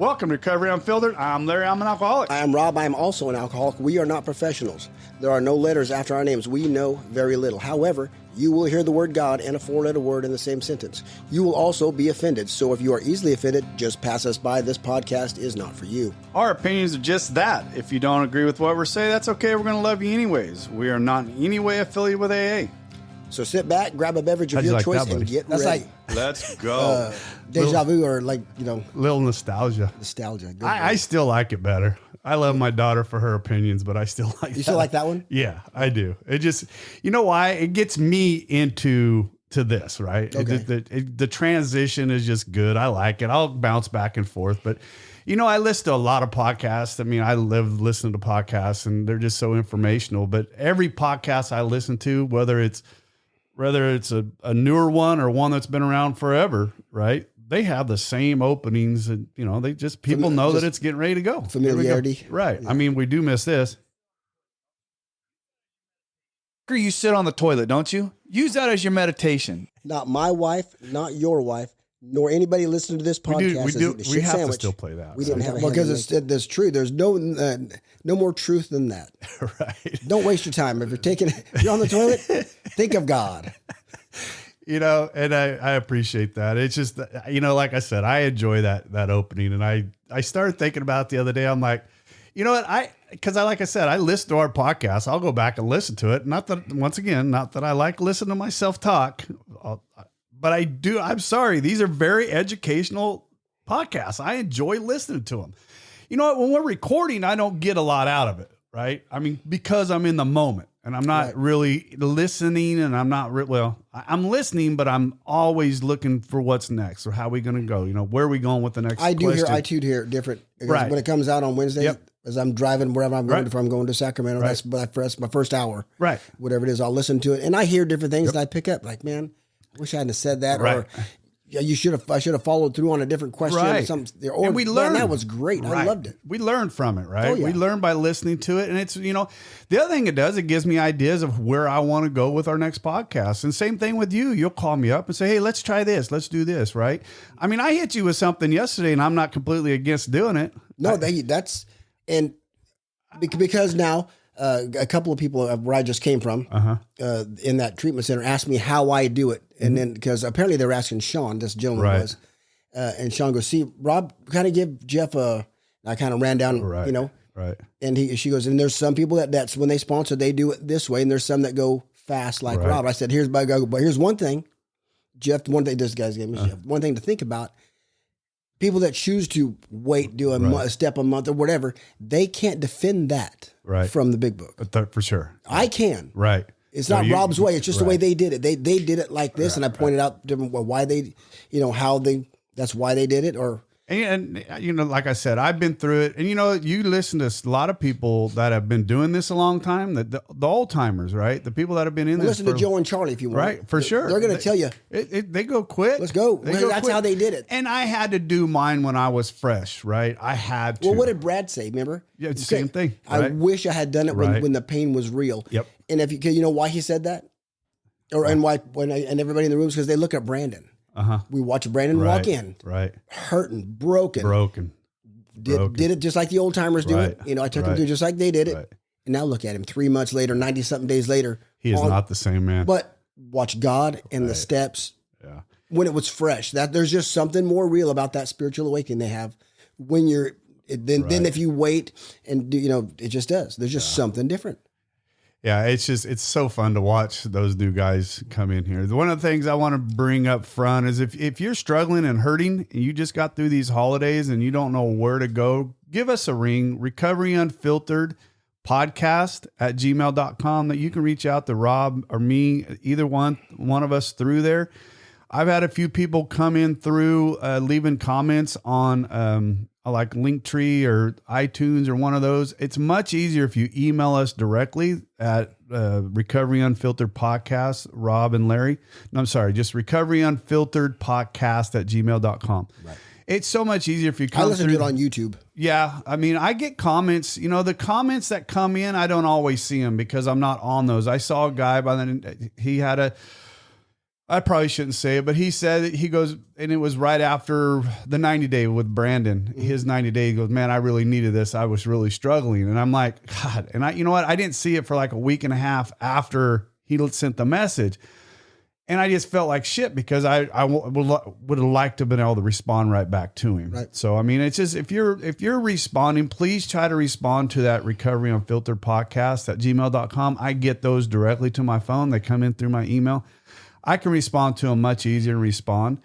Welcome to Recovery Unfiltered. I'm Larry. I'm an alcoholic. I am Rob. I am also an alcoholic. We are not professionals. There are no letters after our names. We know very little. However, you will hear the word God and a four-letter word in the same sentence. You will also be offended. So if you are easily offended, just pass us by. This podcast is not for you. Our opinions are just that. If you don't agree with what we're saying, that's okay. We're going to love you anyways. We are not in any way affiliated with AA. So sit back, grab a beverage of your choice, and get ready. Let's go. Deja vu, or like, you know. Little nostalgia. Nostalgia. I still like it better. I love my daughter for her opinions, but I still like You still like that one? Yeah, I do. It just, you know why? It gets me into this, right? Okay. The transition is just good. I like it. I'll bounce back and forth, but you know, I listen to a lot of podcasts. I mean, I live listening to podcasts and they're just so informational, but every podcast I listen to, whether it's a newer one or one that's been around forever, right? They have the same openings, and you know, they just people know that it's getting ready to go. Familiarity, right? Yeah. I mean, we do miss this. You sit on the toilet, don't you? Use that as your meditation. Not my wife, not your wife, nor anybody listening to this podcast. We have to still play that. We didn't have because that's true. There's no more truth than that. Right. Don't waste your time. If you're on the toilet, think of God. You know, and I appreciate that. It's just, you know, like I said, I enjoy that opening, and I started thinking about it the other day. I'm like, you know what, like I said, I listen to our podcast. I'll go back and listen to it. Not that I like listening to myself talk, but I do. I'm sorry. These are very educational podcasts. I enjoy listening to them. You know what? When we're recording, I don't get a lot out of it, right? I mean, because I'm in the moment and I'm not really listening, and I'm not I'm listening, but I'm always looking for what's next, or how we going to go. You know, where are we going with the next? I too hear different. Right. When it comes out on Wednesday, as I'm driving wherever I'm going, if I'm going to Sacramento, that's my first hour. Right. Whatever it is, I'll listen to it, and I hear different things, and I pick up like, man, I wish I hadn't said that, or I should have followed through on a different question, or something. Or and we learned. That was great. I loved it. We learned from it, right? Oh, yeah. We learned by listening to it, and it's, you know, the other thing it does, it gives me ideas of where I want to go with our next podcast. And same thing with you. You'll call me up and say, hey, let's try this. Let's do this, right? I mean, I hit you with something yesterday, and I'm not completely against doing it. No, because now a couple of people where I just came from in that treatment center asked me how I do it. And then, because apparently they were asking Sean, this gentleman was, and Sean goes, see, Rob, kind of give Jeff I kind of ran down, you know, and she goes, and there's some people that's when they sponsor, they do it this way. And there's some that go fast like Rob. I said, here's one thing, Jeff, this guy's gave me Jeff, one thing to think about. People that choose to wait, do a step a month or whatever, they can't defend that from the big book. For sure. I can. Right. It's not Rob's way. It's just the way they did it. They did it like this, and I pointed out different why they, you know, that's why they did it, or. And, you know, like I said, I've been through it. And, you know, you listen to a lot of people that have been doing this a long time, the old timers, right? The people that have been in this. Listen to Joe and Charlie if you want. Right, for sure. They're going to tell you. They go quick. Let's go. That's how they did it. And I had to do mine when I was fresh, right? I had to. Well, what did Brad say? Remember? Yeah, it's the same thing. Right? I wish I had done it when the pain was real. Yep. And if you know why he said that? And why, and everybody in the room is because they look at Brandon. We watch Brandon walk in, hurting, broken. Did it just like the old timers do it. You know, I took him through just like they did it. And now look at him 3 months later, 90 something days later. He is not the same man. But watch God and the steps when it was fresh. That there's just something more real about that spiritual awakening they have when you're then if you wait and do, you know, it just does. There's just something different. Yeah, it's so fun to watch those new guys come in here. One of the things I want to bring up front is if you're struggling and hurting and you just got through these holidays and you don't know where to go, give us a ring, recoveryunfilteredpodcast at gmail.com, that you can reach out to Rob or me, either one of us through there. I've had a few people come in through leaving comments on like Linktree or iTunes or one of those. It's much easier if you email us directly at Recovery Unfiltered Podcast, Rob and Larry. No, I'm sorry, just recoveryunfilteredpodcast at gmail.com. Right. It's so much easier if you come I listen to it on YouTube. Yeah. I mean, I get comments, you know, the comments that come in, I don't always see them because I'm not on those. I saw a guy he had I probably shouldn't say it, but he said, he goes, and it was right after the 90 day with Brandon, his 90 day, he goes, man, I really needed this. I was really struggling. And I'm like, God, and you know what? I didn't see it for like a week and a half after he sent the message. And I just felt like shit because I would have liked to have been able to respond right back to him. Right. So, I mean, it's just, if you're responding, please try to respond to that Recovery Unfiltered podcast at gmail.com. I get those directly to my phone. They come in through my email. I can respond to them much easier to respond.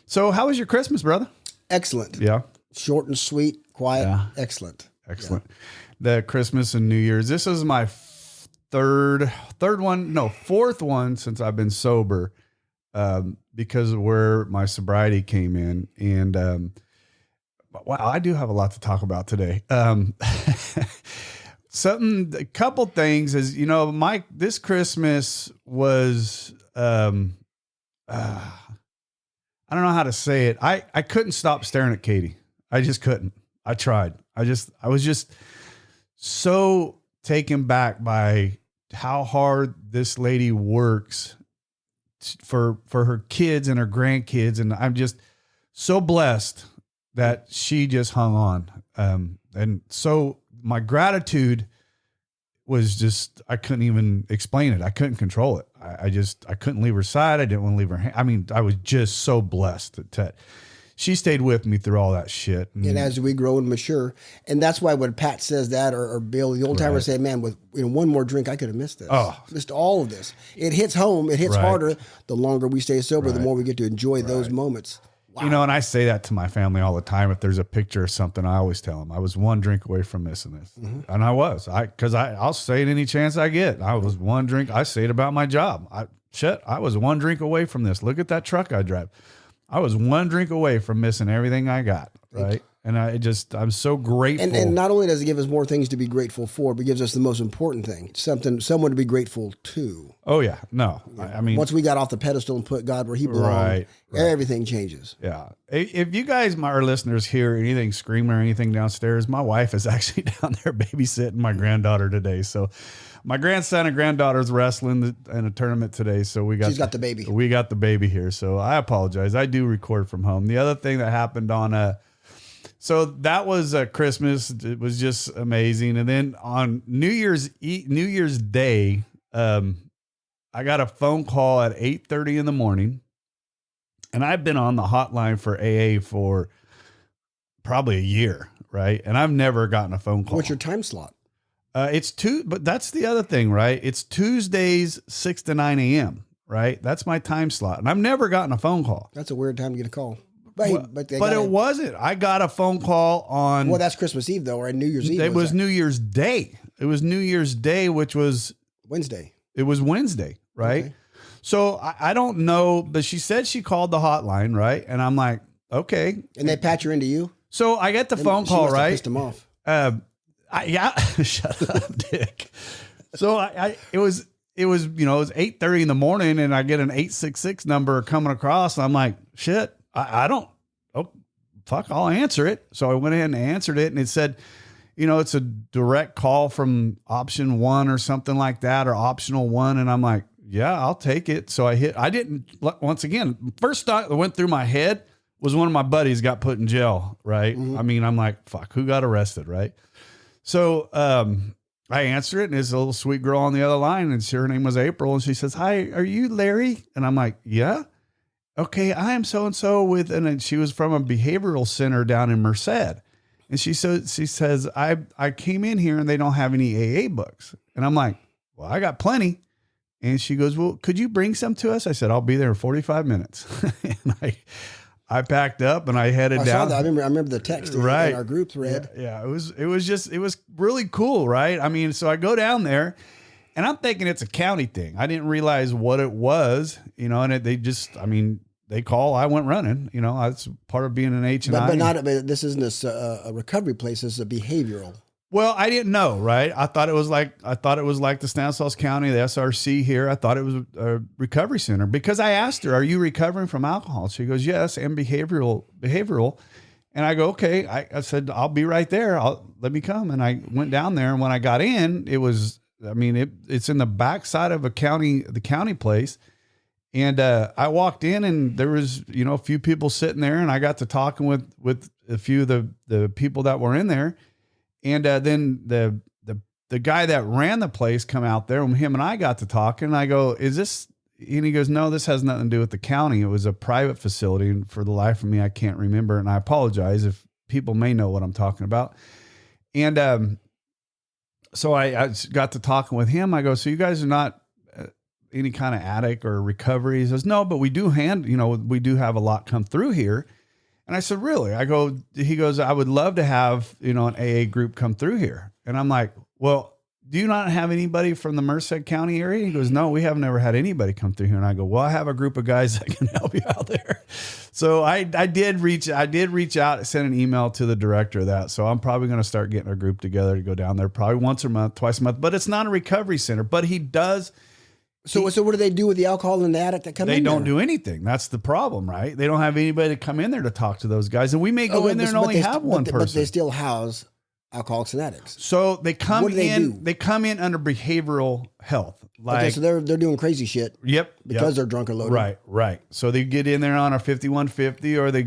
So how was your Christmas, brother? Excellent. Yeah. Short and sweet, quiet. Yeah. Excellent. Excellent. Yeah. The Christmas and New Year's. This is my fourth one since I've been sober, because of where my sobriety came in. And, wow, I do have a lot to talk about today. A couple things is, you know, this Christmas was, I don't know how to say it. I couldn't stop staring at Katie. I just couldn't. I tried. I was just so taken back by how hard this lady works for her kids and her grandkids. And I'm just so blessed that she just hung on. And so my gratitude was just, I couldn't even explain it. I couldn't control it. I couldn't leave her side. I didn't want to leave her hand. I mean, I was just so blessed that she stayed with me through all that shit. And as we grow and mature, and that's why when Pat says that, or Bill, the old timers say, man, with one more drink, I could have missed this. Oh. Missed all of this. It hits home. It hits harder. The longer we stay sober, the more we get to enjoy those moments. Wow. You know, and I say that to my family all the time. If there's a picture or something, I always tell them I was one drink away from missing this. Mm-hmm. And I was, because I'll say it any chance I get. I was one drink. I say it about my job. I was one drink away from this. Look at that truck I drive. I was one drink away from missing everything I got. Right. And I'm so grateful. And not only does it give us more things to be grateful for, but gives us the most important thing, someone to be grateful to. Oh yeah. No, I mean, once we got off the pedestal and put God where he belonged, everything changes. Yeah. If you guys, our listeners, hear anything screaming or anything downstairs, my wife is actually down there babysitting my granddaughter today. So my grandson and granddaughter's wrestling in a tournament today. So she's got the baby. We got the baby here. So I apologize. I do record from home. The other thing that happened on so that was Christmas. It was just amazing. And then on New Year's Day, I got a phone call at 8:30 in the morning, and I've been on the hotline for AA for probably a year, right? And I've never gotten a phone call. What's your time slot? But that's the other thing, right? It's Tuesdays, 6 to 9 a.m., right? That's my time slot. And I've never gotten a phone call. That's a weird time to get a call. But it wasn't. I got a phone call on. Well, that's Christmas Eve, though, or New Year's Eve. It was New Year's Day. It was New Year's Day, which was Wednesday. It was Wednesday, right? Okay. So I don't know, but she said she called the hotline, right? And I'm like, okay. And they patch her into you? So I get the phone call, right? Pissed them off. Yeah, shut up, Dick. So it was 8:30 in the morning, and I get an 866 number coming across. And I'm like, shit, I don't. Oh, fuck, I'll answer it. So I went ahead and answered it, and it said, it's a direct call from option 1 or something like that, or optional 1. And I'm like, yeah, I'll take it. So once again, first thought that went through my head was one of my buddies got put in jail, right? Mm-hmm. I mean, I'm like, fuck, who got arrested, right? So I answered it, and there's a little sweet girl on the other line, and her name was April, and she says, "Hi, are you Larry?" And I'm like, "Yeah." "Okay, I am so-and-so and she was from a behavioral center down in Merced. And she says, I came in here and they don't have any AA books. And I'm like, "Well, I got plenty." And she goes, "Well, could you bring some to us?" I said, "I'll be there in 45 minutes. And I packed up and I headed down. Saw that. I remember the text in our group thread. Yeah. It was really cool. Right. I mean, so I go down there and I'm thinking it's a county thing. I didn't realize what it was, and they call, I went running, that's part of being an H&I. But this isn't a recovery place. This is a behavioral. Well, I didn't know, right? I thought it was like the Stanislaus County, the SRC here. I thought it was a recovery center because I asked her, "Are you recovering from alcohol?" She goes, "Yes, and behavioral." And I go, "Okay." I said, "I'll be right there. Let me come." And I went down there, and when I got in, it's in the backside of the county place, And I walked in, and there was, you know, a few people sitting there, and I got to talking with a few of the people that were in there. And then the guy that ran the place come out there, and him and I got to talking, and I go, is this, and he goes, no, this has nothing to do with the county. It was a private facility. And for the life of me, I can't remember. And I apologize if people may know what I'm talking about. And so I got to talking with him. I go, so you guys are not any kind of addict or recovery? He says, no, but we do we do have a lot come through here. And I said, really? He goes, I would love to have, an AA group come through here. And I'm like, well, do you not have anybody from the Merced County area? He goes, no, we have never had anybody come through here. And I go, well, I have a group of guys that can help you out there. So I did reach out, send an email to the director of that. So I'm probably going to start getting a group together to go down there probably once a month, twice a month, but it's not a recovery center, but he does. So what do they do with the alcohol and the addict that come in? They don't do anything. That's the problem, right? They don't have anybody to come in there to talk to those guys. And we may go in there and only have one person. But they still house alcoholics and addicts. So they come they come in under behavioral health. Like, so they're doing crazy shit. Yep. Because they're drunk or loaded. Right. So they get in there on a 5150, or they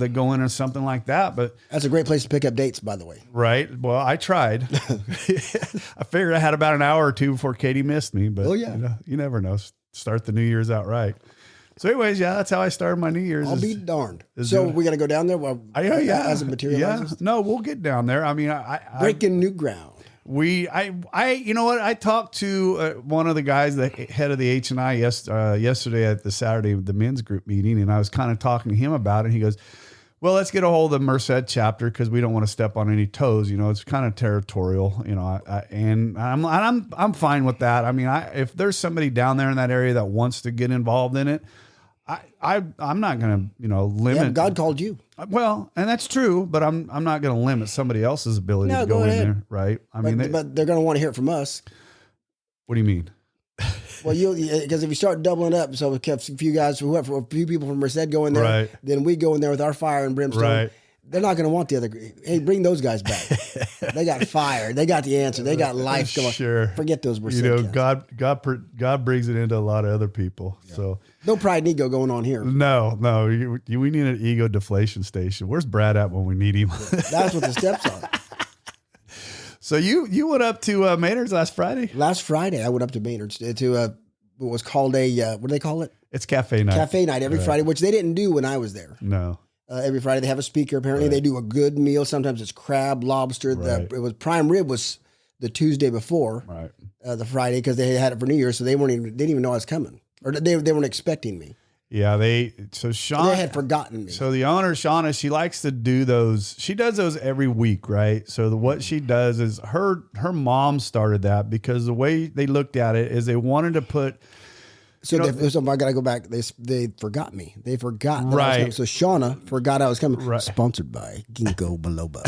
go in or something like that. But that's a great place to pick up dates, by the way. Right. Well, I tried. I figured I had about an hour or two before Katie missed me, but you never know. Start the New Year's out right. So anyways, that's how I started my New Year's. I'll be darned. So we got to go down there? As it materializes? No, we'll get down there. I mean, breaking new ground. I talked to one of the guys, the head of the H&I yesterday at the men's group meeting, and I was kind of talking to him about it. He goes, well, let's get a hold of the Merced chapter because we don't want to step on any toes. It's kind of territorial, and I'm fine with that. I mean, if there's somebody down there in that area that wants to get involved in it, I'm not going to, limit. Yeah, God called you. Well, and that's true, but I'm not going to limit somebody else's ability to go in there, right? But they're going to want to hear it from us. What do you mean? Well, because if you start doubling up, so we kept a few guys, a few people from Merced go in there, right. Then we go in there with our fire and brimstone. Right. They're not going to want the other. Hey, bring those guys back. They got fire. They got the answer. They got life going. Sure. Forget those Merced guys. God brings it into a lot of other people. Yeah. So no pride and ego going on here. No. We need an ego deflation station. Where's Brad at when we need him? That's what the steps are. So you went up to Maynard's last Friday? Last Friday, I went up to Maynard's to what was called what do they call it? It's cafe night. Cafe night every Friday, which they didn't do when I was there. No. Every Friday they have a speaker. Apparently they do a good meal. Sometimes it's crab, lobster. Right. It was prime rib was the Tuesday before, right? The Friday because they had it for New Year's, so they didn't even know I was coming, or they weren't expecting me. Yeah, they had forgotten me. So the owner, Shauna, she likes to do those. She does those every week, right? So what she does is her mom started that because the way they looked at it is they wanted to put. So I got to go back. They forgot me. They forgot that I was coming. So Shauna forgot I was coming. Right. Sponsored by Ginkgo biloba.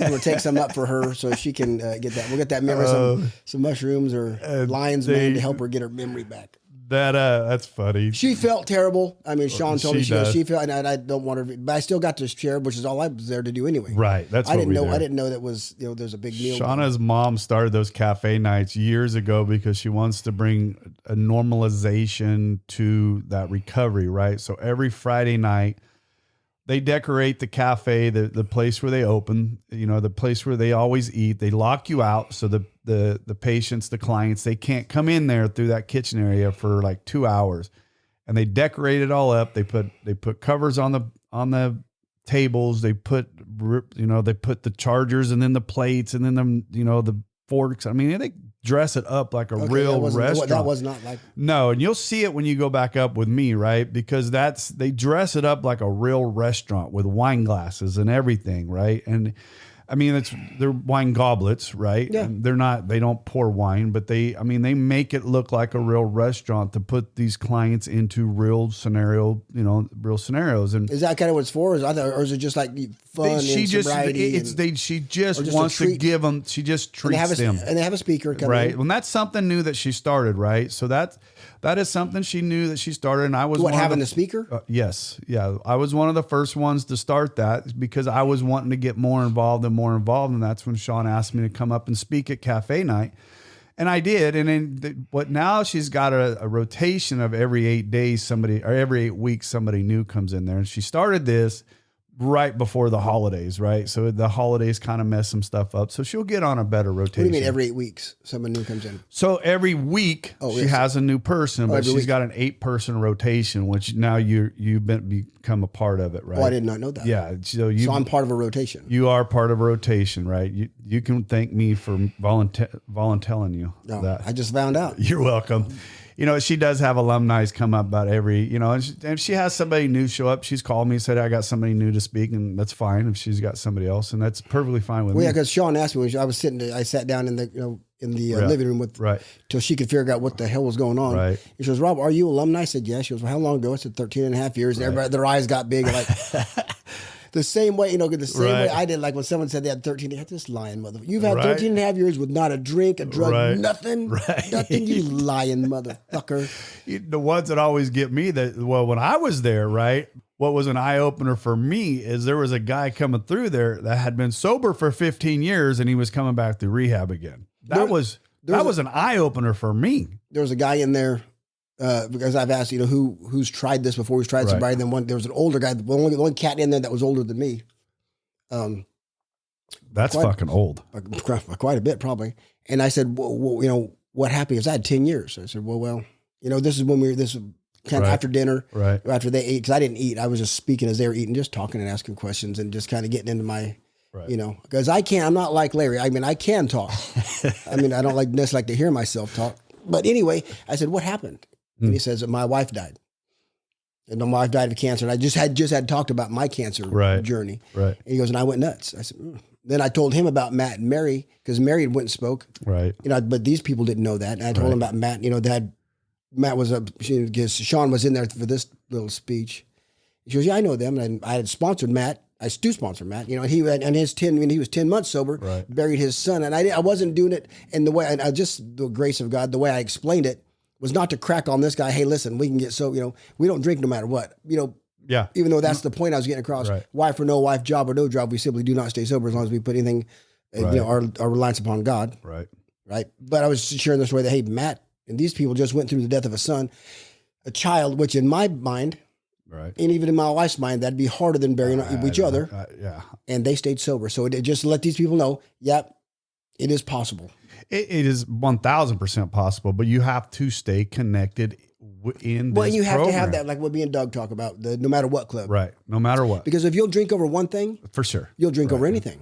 I'm gonna take some up for her so she can get that. We'll get that memory, some mushrooms or lion's mane to help her get her memory back. That's funny. She felt terrible. I mean, Sean told me she felt, and I don't want her, but I still got to share, which is all I was there to do anyway. Right. I didn't know that was there's a big meal. Shauna's mom started those cafe nights years ago because she wants to bring a normalization to that recovery. Right. So every Friday night, they decorate the cafe, the place where they open, the place where they always eat. They lock you out. So the patients, the clients, they can't come in there through that kitchen area for like 2 hours, and they decorate it all up. They put covers on the tables. They put the chargers and then the plates and then the forks. I mean, they dress it up like a real restaurant. That was not like. No, and you'll see it when you go back up with me, right? Because they dress it up like a real restaurant with wine glasses and everything, right? And I mean, they're wine goblets, right? Yeah. And they don't pour wine, but they make it look like a real restaurant to put these clients into real scenarios. And is that kind of what it's for? Or is it just like fun she just wants to give them. She just treats them, and they have a speaker coming right. in. Well, that's something new that she started, right? So that is something she knew that she started, and I was having the speaker. Yes, yeah, I was one of the first ones to start that because I was wanting to get more involved, and that's when Sean asked me to come up and speak at cafe night. And I did. And then what now she's got a rotation of every 8 days, or every 8 weeks, somebody new comes in there. And she started this right before the holidays, right? So the holidays kind of mess some stuff up. So she'll get on a better rotation. What do you mean every 8 weeks someone new comes in? So every week she has a new person, but she's got an 8-person rotation, which now you've become a part of it, right? Oh, I did not know that. Yeah. So I'm part of a rotation. You are part of a rotation, right? You can thank me for volunteering you that. I just found out. You're welcome. You know, she does have alumni come up about every, you know, and if she has somebody new show up, she's called me and said, I got somebody new to speak, and that's fine if she's got somebody else, and that's perfectly fine with me. Yeah, because Sean asked me when I sat down in the, living room till she could figure out what the hell was going on. Right. She goes, Rob, are you alumni? I said, yes. She goes, well, how long ago? I said, 13 and a half years. And everybody, their eyes got big. Like, the same way, way I did, like when someone said they had 13, they had this lying motherfucker. You've had 13 and a half years with not a drink, a drug, nothing. Nothing, you lying motherfucker. The ones that always get me when I was there, right? What was an eye opener for me is there was a guy coming through there that had been sober for 15 years and he was coming back through rehab again. That was an eye opener for me. There was a guy in there. Because I've asked, who's tried this before, who's tried sobriety. Then there was an older guy, the only cat in there that was older than me. That's fucking old. Quite a bit, probably. And I said, well, what happened? Because I had 10 years. I said, well, this is when this was kind of after dinner, after they ate, because I didn't eat. I was just speaking as they were eating, just talking and asking questions and just kind of getting into my, because I'm not like Larry. I mean, I can talk. I mean, I don't necessarily like to hear myself talk. But anyway, I said, what happened? And he says that my wife died. And my wife died of cancer. And I just had talked about my cancer journey. Right. And he goes, and I went nuts. I said, Then I told him about Matt and Mary, because Mary had went and spoke. Right. But these people didn't know that. And I told him about Matt, Matt was Sean was in there for this little speech. She goes, yeah, I know them. And I had sponsored Matt. I do sponsor Matt, and he was 10 months sober, buried his son. And I wasn't doing it in the way, just the grace of God, the way I explained it, was not to crack on this guy. Hey, listen, we can get we don't drink no matter what, even though that's the point I was getting across. Wife or no wife, job or no job, we simply do not stay sober as long as we put anything, our reliance upon God. Right. But I was sharing this way that, hey, Matt and these people just went through the death of a son, a child, which in my mind, and even in my wife's mind, that'd be harder than burying each other. And they stayed sober. So it just let these people know, it is possible. It is 1,000% possible, but you have to stay connected in this you have program. to have that, like what me and Doug talk about, the no matter what club. Right. No matter what. Because if you'll drink over one thing, for sure, you'll drink over anything.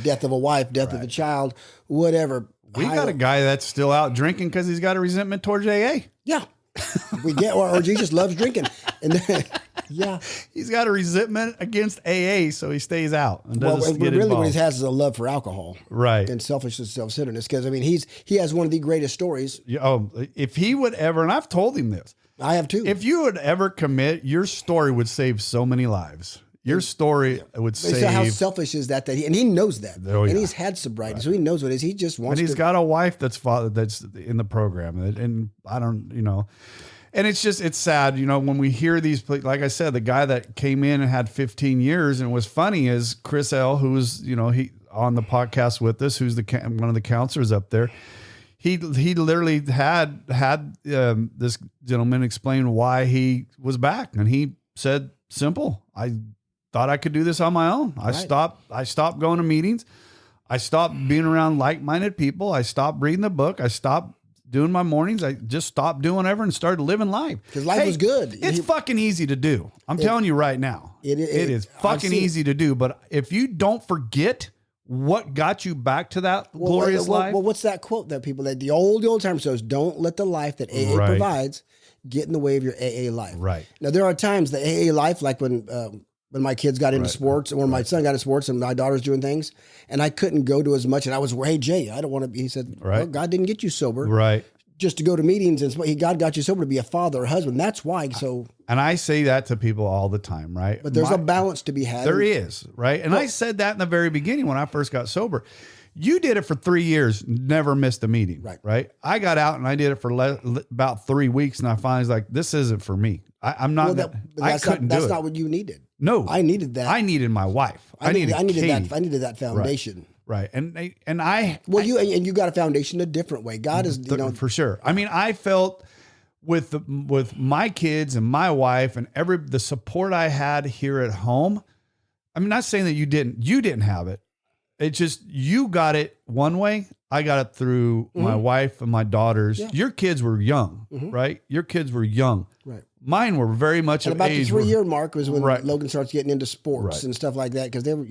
Death of a wife, death of a child, whatever. We got a guy that's still out drinking because he's got a resentment towards AA. Yeah. We get, or Jesus loves drinking. And then, he's got a resentment against AA, so he stays out and doesn't get really involved. What he has is a love for alcohol, and selfishness, self-centeredness. Because he has one of the greatest stories. If he would ever, and I've told him this, I have too. If you would ever commit, your story would save so many lives. Your story would save. So how selfish is that? And he knows that, and he's had sobriety, so he knows what it is. He just wants. And he's got a wife that's in the program, and I don't, And it's sad, when we hear these, like I said, the guy that came in and had 15 years, and was funny is Chris L., who's, he on the podcast with us, who's one of the counselors up there. He literally had this gentleman explain why he was back. And he said, simple, I thought I could do this on my own. I stopped going to meetings. I stopped being around like-minded people. I stopped reading the book. I stopped doing my mornings. I just stopped doing whatever and started living life. Because life was good. It's fucking easy to do. I'm telling you right now. It is fucking easy to do. But if you don't forget what got you back to that glorious life. Well, what's that quote that the old time says, don't let the life that AA provides get in the way of your AA life. Right. Now, there are times that AA life, like when my kids got into sports, and when my son got into sports and my daughter's doing things, and I couldn't go to as much, and I was, hey, Jay, I don't want to be, he said, well, God didn't get you sober. Right. Just to go to meetings, and God got you sober to be a father or a husband. That's why. So, and I say that to people all the time, right? But there's a balance to be had. There is, right? And I said that in the very beginning when I first got sober. You did it for 3 years, never missed a meeting, right? I got out and I did it for about 3 weeks, and I finally was like, this isn't for me. I'm not. I couldn't do it. That's not what you needed. No, I needed that. I needed my wife. I needed that foundation. Right. Well, you got a foundation a different way. God is, for sure. I mean, I felt with my kids and my wife and the support I had here at home. I'm not saying that you didn't have it. It's just, you got it one way. I got it through my wife and my daughters. Yeah. Your kids were young, right? Your kids were young. Right. Mine were very much of about age. The 3-year mark was when Logan starts getting into sports and stuff like that. Cause they were,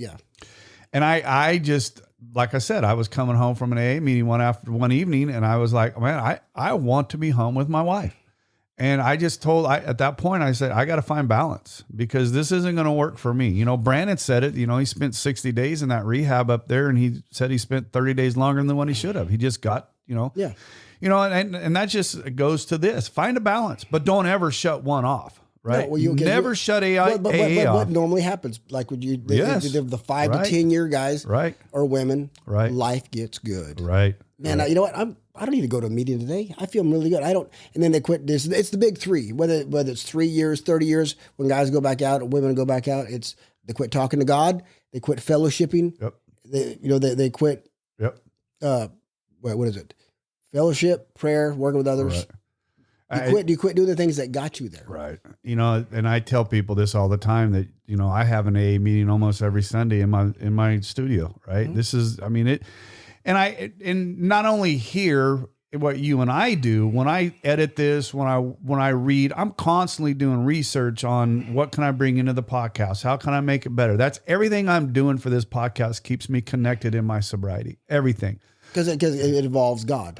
And I just, like I said, I was coming home from an AA meeting one evening, and I was like, man, I want to be home with my wife. And I just at that point, I said, I got to find balance, because this isn't going to work for me. You know, Brandon said it, he spent 60 days in that rehab up there, and he said he spent 30 days longer than what he should have. He just got, and that just goes to this: find a balance, but don't ever shut one off. Right. No, well, never shut AA off. What normally happens, like when the 5 to 10 year guys or women, life gets good. Right. Man, you know what? I don't need to go to a meeting today. I feel really good. And then they quit this. It's the big 3, whether it's 3 years, 30 years, when guys go back out or women go back out, they quit talking to God. They quit fellowshipping. Yep. They quit. Yep. What is it? Fellowship, prayer, working with others. Right. You quit doing the things that got you there. Right. And I tell people this all the time, that, I have an AA meeting almost every Sunday in my studio, right? Mm-hmm. This is, and not only here, what you and I do, when I edit this, when I read, I'm constantly doing research on what can I bring into the podcast? How can I make it better? That's everything I'm doing for this podcast keeps me connected in my sobriety. Everything. Because it involves God.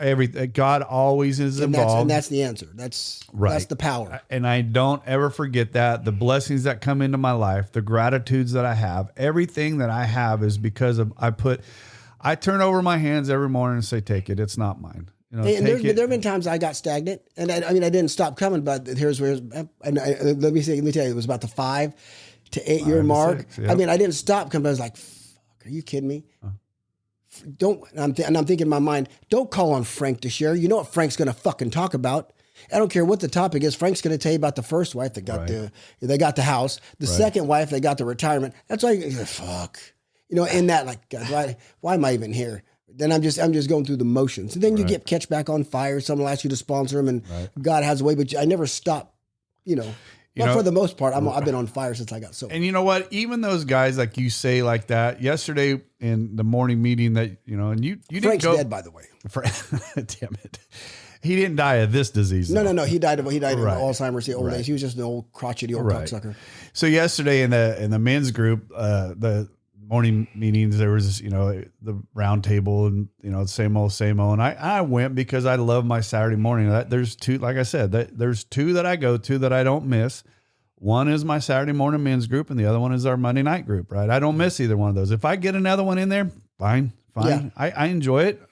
God always is involved. And that's the answer. That's the power. And I don't ever forget that. The blessings that come into my life, the gratitudes that I have, everything that I have is because of I turn over my hands every morning and say, take it. It's not mine. And there have been times I got stagnant, and I didn't stop coming, but let me tell you, it was about the 5 to 8 year mark. 6, yep. I didn't stop coming. I was like, fuck, are you kidding me? I'm thinking in my mind, don't call on Frank to share. You know what Frank's going to fucking talk about. I don't care what the topic is. Frank's going to tell you about the first wife that got they got the house, the second wife they got the retirement. That's why you're fuck. In that, like, God, why am I even here? Then I'm just going through the motions. And then you catch back on fire. Someone will ask you to sponsor them, and God has a way, but I never stop, But for the most part, I've been on fire since I got sober. And you know what? Even those guys, like you say, like that yesterday in the morning meeting, that and you Frank's didn't go dead, by the way. Damn it, he didn't die of this disease. No. He died of Alzheimer's, the old age. He was just an old crotchety old cocksucker. So yesterday in the men's group, the morning meetings, there was the round table, and same old, and I went because I love my Saturday morning. There's 2, like I said, there's 2 that I go to that I don't miss. One is my Saturday morning men's group, and the other one is our Monday night group. Right, I don't miss either one of those. If I get another one in there, fine. Yeah. I enjoy it.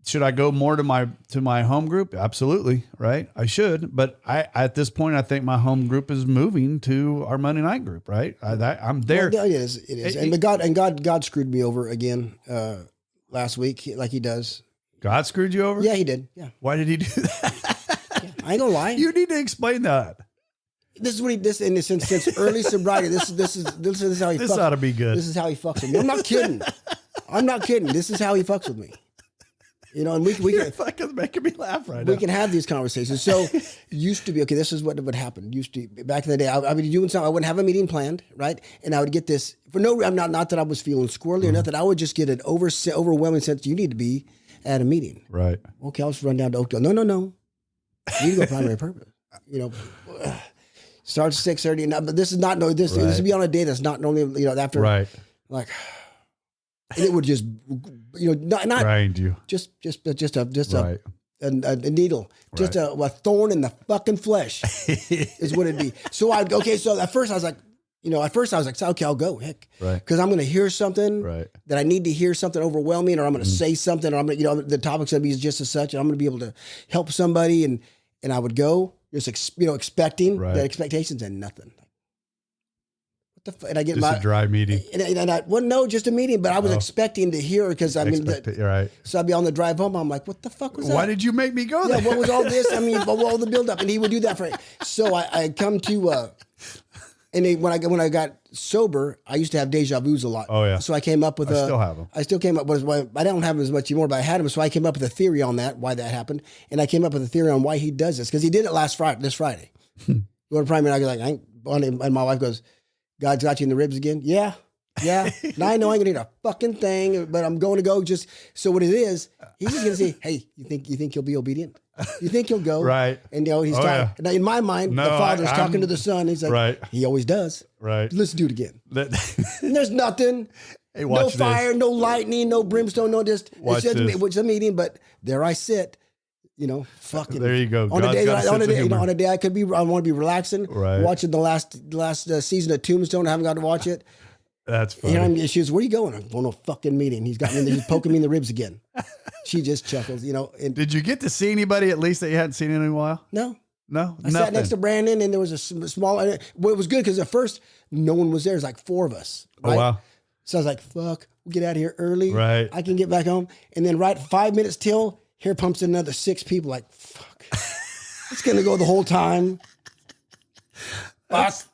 Should I go more to my home group? Absolutely, right? I should, but at this point, I think my home group is moving to our Monday night group, right? I'm there. Well, it is. And God screwed me over again last week, like He does. God screwed you over? Yeah, He did. Yeah. Why did He do that? I ain't gonna lie. You need to explain that. This is what He this in since early sobriety. This is how He. This ought to be good. This is how He fucks with me. I'm not kidding. This is how He fucks with me. And You're fucking making me laugh right now. We can have these conversations. So used to be, okay, this is what would happen. Used to be, back in the day, I would be doing something. I wouldn't have a meeting planned, right? And I would get this for no, I'm not that I was feeling squirrely or nothing. I would just get an overwhelming sense you need to be at a meeting. Right. Okay, I'll just run down to Oakdale. No. You need to go primary purpose. Starts 6:30. But this is not this would be on a day that's not normally after like. And it would just, not grind you. Just a needle, just a thorn in the fucking flesh is what it'd be. So at first I was like, okay, I'll go, heck, because I'm going to hear something that I need to hear, something overwhelming, or I'm going to say something, or I'm going to, the topic's going to be just as such, and I'm going to be able to help somebody, and I would go just expecting the expectations and nothing. And I get just a dry meeting, just a meeting. But I was expecting to hear because So I'd be on the drive home. I'm like, what the fuck was that? Why did you make me go there? What was all this? All the build up, and he would do that for. So I come to And then when I got sober, I used to have deja vus a lot. Oh, yeah. So I came up with I still have them. I still came up with, I don't have them as much anymore, but I had them. So I came up with a theory on that, why that happened. And I came up with a theory on why he does this. Because he did it this Friday. You want to pray me? And I go like, and my wife goes, God's got you in the ribs again? Yeah. Yeah. Now I know I ain't gonna need a fucking thing, but I'm going to go just, so what it is, he's just gonna say, hey, you think he'll be obedient? You think he'll go? Right. And he's talking. Yeah. Now, in my mind, the father's talking to the son. He's like, right. He always does. Right. Let's do it again. And there's nothing. Hey, no watch fire, this. no lightning, no brimstone, no just. Watch it's just this. it's a meeting, but there I sit. Fucking. There you go. On a day, God's got a sense of humor. on a day I could be. I want to be relaxing, Right. watching the last season of Tombstone. I haven't got to watch it. That's funny. And she goes, "Where are you going?" I'm going to a fucking meeting. He's got me. He's poking me in the ribs again. She just chuckles, And Did you get to see anybody at least that you hadn't seen in a while? no. No, I sat next to Brandon, and there was a small. Well, it was good because at first no one was there. There's like 4 of us. Right? Oh wow. So I was like, "Fuck, we'll get out of here early. Right. I can get back home." And then right 5 minutes till, here pumps in another 6 people. Like, fuck, it's gonna go the whole time. That's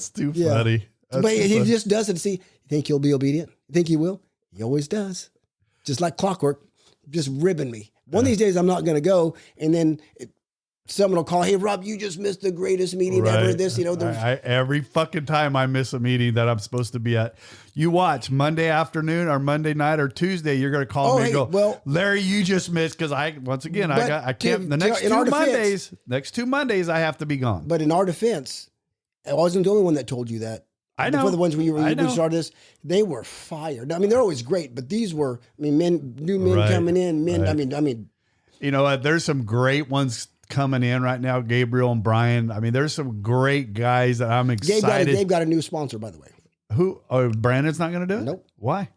too funny. That's But too he funny. just does it. See, you think he'll be obedient? You think he will? He always does. Just like clockwork, just ribbing me. One of these days I'm not gonna go, and then someone will call, "Hey, Rob, you just missed the greatest meeting ever." This, every fucking time I miss a meeting that I'm supposed to be at, you watch Monday afternoon or Monday night or Tuesday, you're going to call me and go, well, Larry, you just missed. Cause I can't, the next next 2 Mondays, I have to be gone. But in our defense, I wasn't the only one that told you that. I know. For the ones when you know. started this, they were fired. I mean, they're always great, but these were, new men Right. coming in, men. Right. I mean, You know what? There's some great ones coming in right now. Gabriel and Brian. I mean, there's some great guys that I'm excited. Gabe got a new sponsor, by the way. Who? Oh, Brandon's not going to do it? Nope. Why?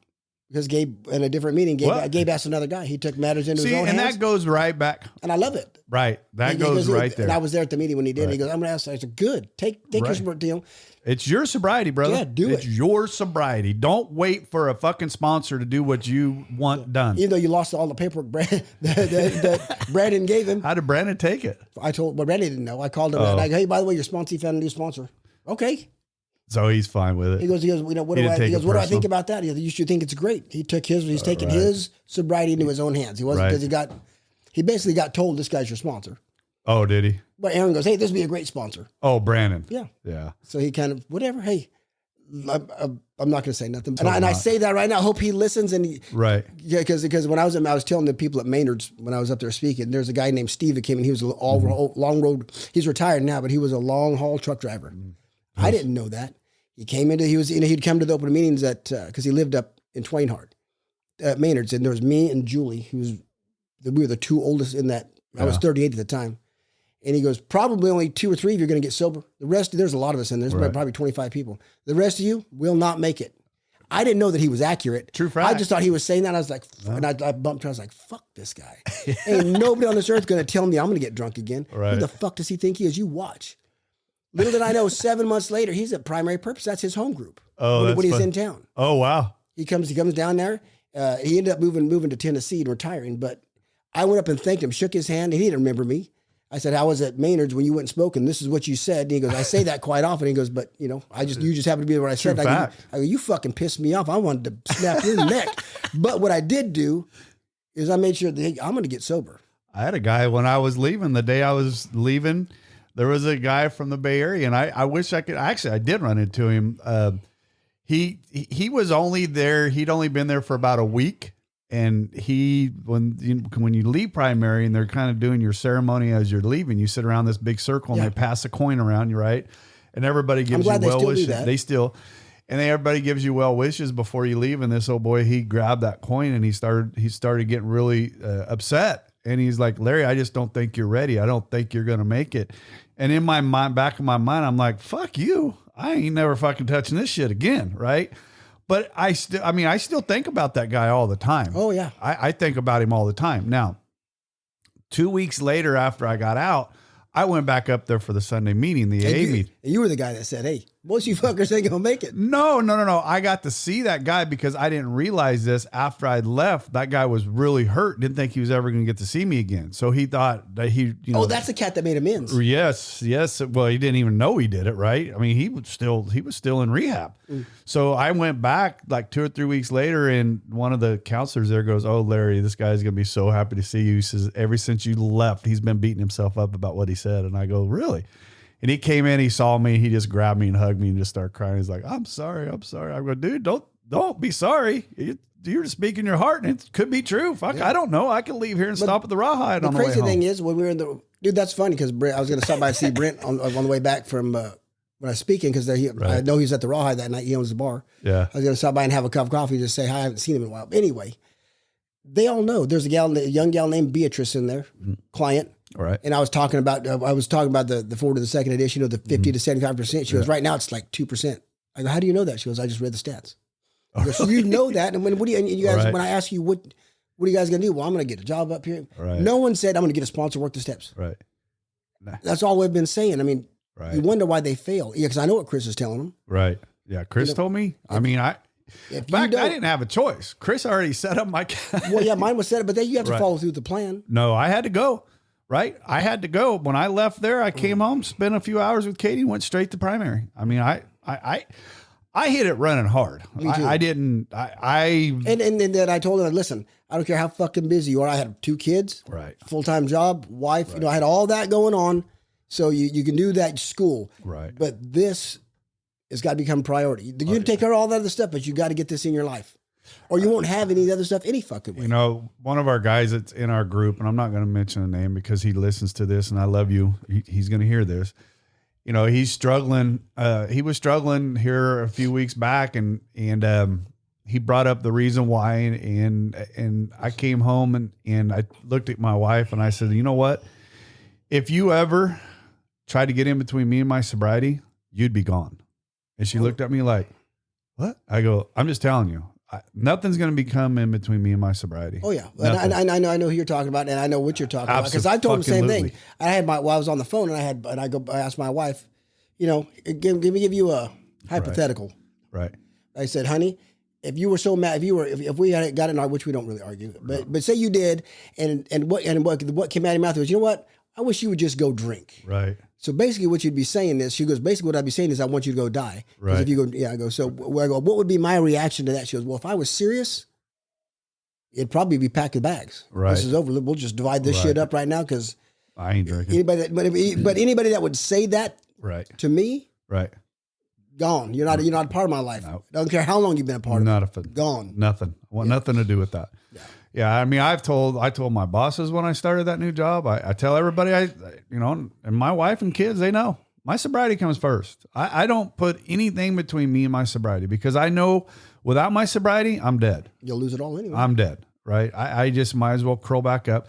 Because Gabe, in a different meeting, Gabe asked another guy. He took matters into his own hands. And that goes right back. And I love it. Right. That goes right there. And I was there at the meeting when he did. Right. He goes, "I'm going to ask." I said, "Good. Take your deal." It's your sobriety, brother. Yeah, do it's it. your sobriety. Don't wait for a fucking sponsor to do what you want done. Even though you lost all the paperwork that Brandon gave him. How did Brandon take it? Brandon didn't know. I called him and I go, "Hey, by the way, your sponsor found a new sponsor." Okay. So he's fine with it. He goes, what do I think about that? He goes, "You should think it's great." He's taking his sobriety into his own hands. He wasn't, because he basically got told, "This guy's your sponsor." Oh, did he? But Aaron goes, "Hey, this would be a great sponsor." Oh, Brandon. Yeah. Yeah. So he kind of, whatever. Hey, I'm not going to say nothing. And I say that right now. I hope he listens. Right. Yeah, because when I was telling the people at Maynard's when I was up there speaking, there's a guy named Steve that came in. He was long road. He's retired now, but he was a long haul truck driver. I didn't know that. He came into, he'd come to the open meetings because he lived up in Twainhart at Maynard's, and there was me and Julie, we were the 2 oldest in that. I was 38 at the time. And he goes, "Probably only 2 or 3 of you are going to get sober. The rest, there's a lot of us in there. There's probably 25 people. The rest of you will not make it." I didn't know that he was accurate. True fact. I just thought he was saying that. I was like, and I bumped her. I was like, "Fuck this guy. Ain't nobody on this earth going to tell me I'm going to get drunk again." Right. Who the fuck does he think he is? You watch. Little did I know, 7 months later, he's at Primary Purpose. That's his home group. Oh, when he's in town. Oh, wow. He comes down there. He ended up moving to Tennessee and retiring. But I went up and thanked him, shook his hand, and he didn't remember me. I said, "I was at Maynard's when you went and spoke, and this is what you said." And he goes, "I say that quite often." He goes, "But you just happen to be what I said." I go, "You fucking pissed me off. I wanted to snap your neck." But what I did do is I made sure that, hey, I'm going to get sober. I had a guy when I was leaving, the day I was leaving, there was a guy from the Bay Area, and I wish I could, actually, I did run into him. He was only there, he'd only been there for about a week. And when you leave primary and they're kind of doing your ceremony as you're leaving, you sit around this big circle and they pass a coin around you, right? And everybody gives you well wishes. Everybody gives you well wishes before you leave. And this old boy, he grabbed that coin and he started getting really upset. And he's like, "Larry, I just don't think you're ready. I don't think you're going to make it." And in my mind, back of my mind, I'm like, "Fuck you. I ain't never fucking touching this shit again." Right. But I still think about that guy all the time. Oh, yeah. I think about him all the time. Now, 2 weeks later after I got out, I went back up there for the Sunday meeting, the AA meeting. You were the guy that said, "Hey, Most of you fuckers ain't gonna make it. No. I got to see that guy because I didn't realize this after I'd left. That guy was really hurt. Didn't think he was ever going to get to see me again. So he thought that Oh, that's the cat that made amends. Yes. Well, he didn't even know he did it, right? I mean, he was still in rehab. So I went back like 2 or 3 weeks later, and one of the counselors there goes, "Oh, Larry, this guy's going to be so happy to see you." He says, "Ever since you left, he's been beating himself up about what he said." And I go, "Really?" And he came in, he saw me, he just grabbed me and hugged me and just started crying. He's like, I'm sorry. I go, dude, don't be sorry. You're just speaking your heart, and it could be true. Fuck, I don't know. I can leave here and stop at the Rawhide on the way home. The crazy thing is, when we were in the dude, that's funny because I was going to stop by and see Brent on the way back from when I was speaking because I know he's at the Rawhide that night. He owns the bar. Yeah, I was going to stop by and have a cup of coffee, just say hi. I haven't seen him in a while. But anyway, they all know there's a young gal named Beatrice in there, client. All right. And I was talking about the forward to the second edition of the 50 to 75%. She goes, right now it's like 2%. I go, how do you know that? She goes, I just read the stats. I go, so you know that. And when you guys, when I ask you, what are you guys going to do? Well, I'm going to get a job up here. Right. No one said I'm going to get a sponsor, work the steps. Right. That's all we've been saying. I mean, you wonder why they fail. Yeah. Cause I know what Chris is telling them. Right. Yeah. Chris told me, I mean, I didn't have a choice. Chris already set up my. Well, yeah, mine was set up, but then you have to follow through the plan. No, I had to go. Right. I had to go. When I left there, I came home, spent a few hours with Katie, went straight to primary. I mean, I hit it running hard. Me too. And then I told her, listen, I don't care how fucking busy you are. I had 2 kids, right, full-time job, wife, I had all that going on. So you can do that school. Right. But this has got to become priority. You can take care of all that other stuff, but you got to get this in your life. Or you won't have any other stuff any fucking way. One of our guys that's in our group, and I'm not going to mention a name because he listens to this, and I love you. He's going to hear this. He's struggling. He was struggling here a few weeks back, and he brought up the reason why. And I came home and I looked at my wife and I said, you know what? If you ever tried to get in between me and my sobriety, you'd be gone. And she looked at me like, what? I go, I'm just telling you. Nothing's going to become in between me and my sobriety. Oh yeah, and I know who you're talking about, and I know what you're talking about because I told him the same thing. I had I was on the phone, and I asked my wife, give you a hypothetical. Right. I said, honey, if you were so mad, if we had got in our, which we don't really argue, but say you did, and what came out of your mouth was, you know what? I wish you would just go drink. Right. So basically what you'd be saying is, she goes, basically what I'd be saying is I want you to go die. Right. If you go, yeah, I go, so where I go, what would be my reaction to that? She goes, well, if I was serious, it'd probably be packing bags. Right. This is over. We'll just divide this shit up right now because I ain't drinking. Anybody that would say that to me, gone. You're not a part of my life. No. Don't care how long you've been a part of it. Gone. Nothing. I want nothing to do with that. Yeah, I mean, I told my bosses when I started that new job, I tell everybody, and my wife and kids, they know my sobriety comes first. I don't put anything between me and my sobriety because I know without my sobriety, I'm dead. You'll lose it all anyway. I'm dead, right? I just might as well curl back up.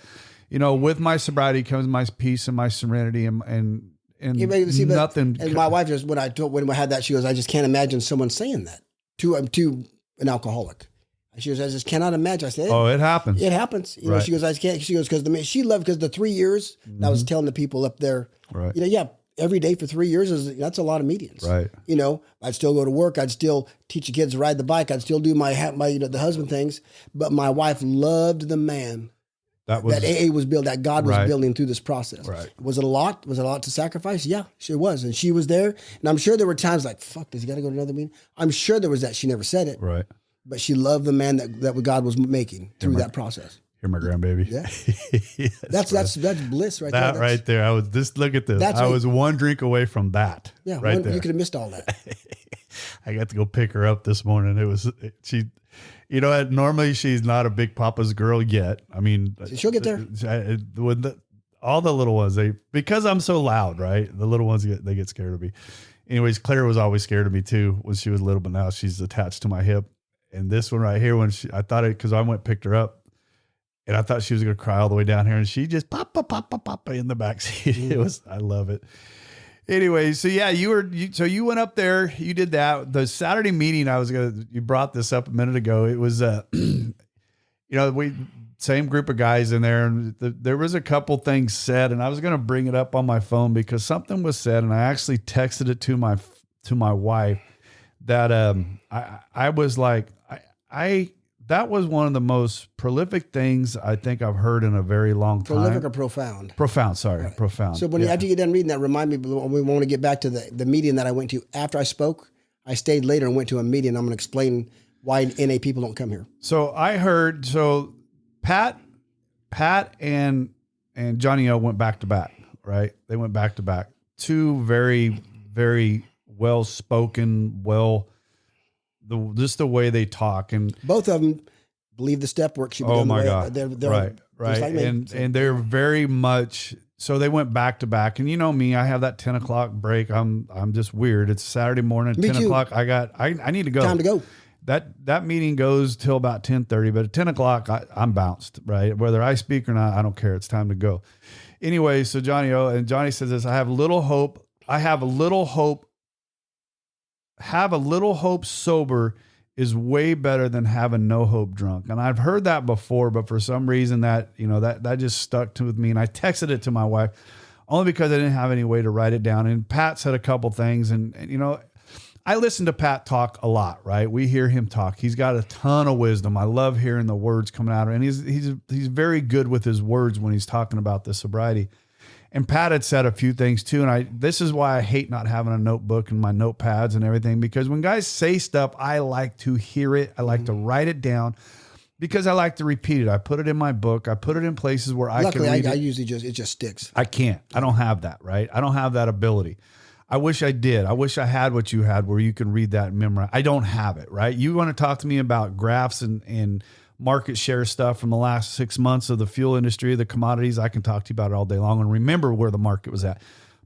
With my sobriety comes my peace and my serenity and nothing. And my wife just, when I had that, she goes, I just can't imagine someone saying that to an alcoholic. She goes, I just cannot imagine. I said, oh, it happens. It happens. She goes, I can't. She goes, because the 3 years that I was telling the people up there, every day for 3 years that's a lot of meetings. Right. I'd still go to work. I'd still teach the kids to ride the bike. I'd still do my the husband things. But my wife loved the man that AA was built, that God was building through this process. Right. Was it a lot? Was it a lot to sacrifice? Yeah, sure was. And she was there. And I'm sure there were times like, fuck, does he got to go to another meeting? I'm sure there was that. She never said it. Right. But she loved the man that God was making through that process. You're my grandbaby. Yeah. that's bliss right there. Right there. I was just look at this. I was one drink away from that. Yeah, right there. You could have missed all that. I got to go pick her up this morning. She normally she's not a big Papa's girl yet. I mean, she'll get there. With all the little ones, because I'm so loud, right? The little ones they get scared of me. Anyways, Claire was always scared of me too when she was little, but now she's attached to my hip. And this one right here, I thought it, because I went and picked her up, and I thought she was going to cry all the way down here, and she just papa in the back seat. I love it. Anyway, so yeah, you went up there, you did that. The Saturday meeting, you brought this up a minute ago. It was, same group of guys in there, and there was a couple things said, and I was going to bring it up on my phone because something was said, and I actually texted it to to my wife that I was like, that was one of the most prolific things I think I've heard in a very long time. Prolific or profound? Profound, sorry, right. Profound. So when after you get done reading that, remind me, we want to get back to the meeting that I went to. After I spoke, I stayed later and went to a meeting. I'm going to explain why NA people don't come here. So I heard, Pat and Johnny O went back to back, right? They went back to back. Two very, very well-spoken, just the way they talk. And both of them believe the step work should be done. Oh my God. They're right. Like and they're very much, so they went back to back. And you know me, I have that 10 o'clock break. I'm just weird. It's Saturday morning, me 10 too. o'clock. I need to go. Time to go. That meeting goes till about 10:30, but at 10 o'clock, I'm bounced, right? Whether I speak or not, I don't care. It's time to go. Anyway, so Johnny says this, have a little hope sober is way better than having no hope drunk. And I've heard that before, but for some reason that just stuck with me. And I texted it to my wife only because I didn't have any way to write it down. And Pat said a couple things, and I listen to Pat talk a lot, right? We hear him talk. He's got a ton of wisdom. I love hearing the words coming out of him. And he's very good with his words when he's talking about the sobriety. And Pat had said a few things too. And this is why I hate not having a notebook and my notepads and everything, because when guys say stuff, I like to hear it. I like to write it down because I like to repeat it. I put it in my book. I put it in places where I can read it. I usually it just sticks. I can't. I don't have that, right? I don't have that ability. I wish I did. I wish I had what you had where you can read that and memorize. I don't have it, right? You want to talk to me about graphs and market share stuff from the last 6 months of the fuel industry, the commodities, I can talk to you about it all day long and remember where the market was at.